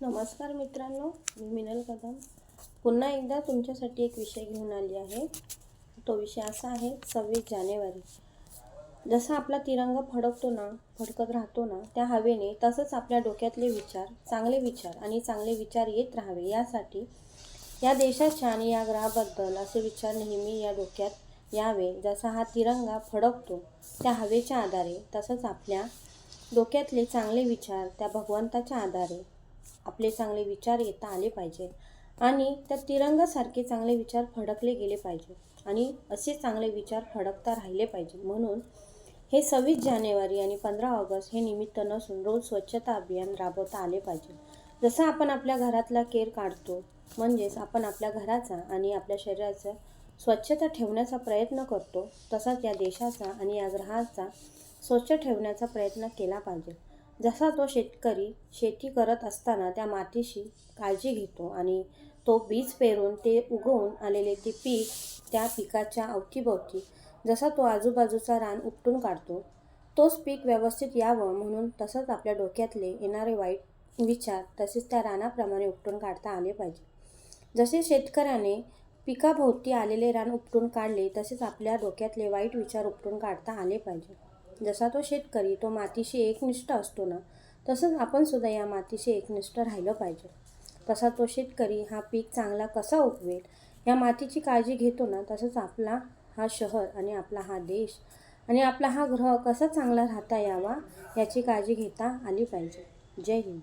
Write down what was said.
नमस्कार मित्रांनो, मी मिनल कदम पुन्हा एकदा तुमच्यासाठी एक विषय घेऊन आली आहे। तो विषय असा आहे 26 जानेवारी। जसा आपला तिरंगा फडकत राहतो ना त्या हवेने, तसंच आपल्या डोक्यातले विचार, चांगले विचार आणि चांगले विचार येत राहावे यासाठी या देशाच्या आणि या ग्रहाबद्दल असे विचार नेहमी या डोक्यात यावे। जसा हा तिरंगा फडकतो त्या हवेच्या आधारे, तसंच आपल्या डोक्यातले चांगले विचार त्या भगवंताच्या आधारे आपले चांगले विचार येता आले पाहिजे आणि त्या तिरंगासारखे चांगले विचार फडकले गेले पाहिजे आणि असे चांगले विचार फडकता राहिले पाहिजे। म्हणून हे 26 जानेवारी आणि 15 ऑगस्ट हे निमित्त नसून रोज स्वच्छता अभियान राबवता आले पाहिजे। जसं आपण आपल्या घरातला केर काढतो, म्हणजेच आपण आपल्या घराचा आणि आपल्या शरीराचा स्वच्छता ठेवण्याचा प्रयत्न करतो, तसाच या देशाचा आणि या ग्रहाचा स्वच्छ ठेवण्याचा प्रयत्न केला पाहिजे। जसा तो शेतकरी शेती करत असताना त्या मातीशी काळजी घेतो आणि तो बीज पेरून ते उगवून आलेले ते पीक, त्या पिकाच्या अवतीभोवती जसा तो आजूबाजूचा रान उपटून काढतो, तोच पीक व्यवस्थित यावं म्हणून तसंच आपल्या डोक्यातले येणारे वाईट विचार तसेच त्या रानाप्रमाणे उपटून काढता आले पाहिजे। जसे शेतकऱ्याने पिकाभोवती आलेले रान उपटून काढले, तसेच आपल्या डोक्यातले वाईट विचार उपटून काढता आले पाहिजे। जसा तो शेतकरी तो मातीशी एकनिष्ठ असतो ना, तसंच आपण सुद्धा या मातीशी एकनिष्ठ राहिलं पाहिजे। तसा तो शेतकरी हा पीक चांगला कसा उगवेल या मातीची काळजी घेतो ना, तसंच आपला हा शहर आणि आपला हा देश आणि आपला हा ग्रह कसा चांगला राहता यावा याची काळजी घेता आली पाहिजे। जय हिंद।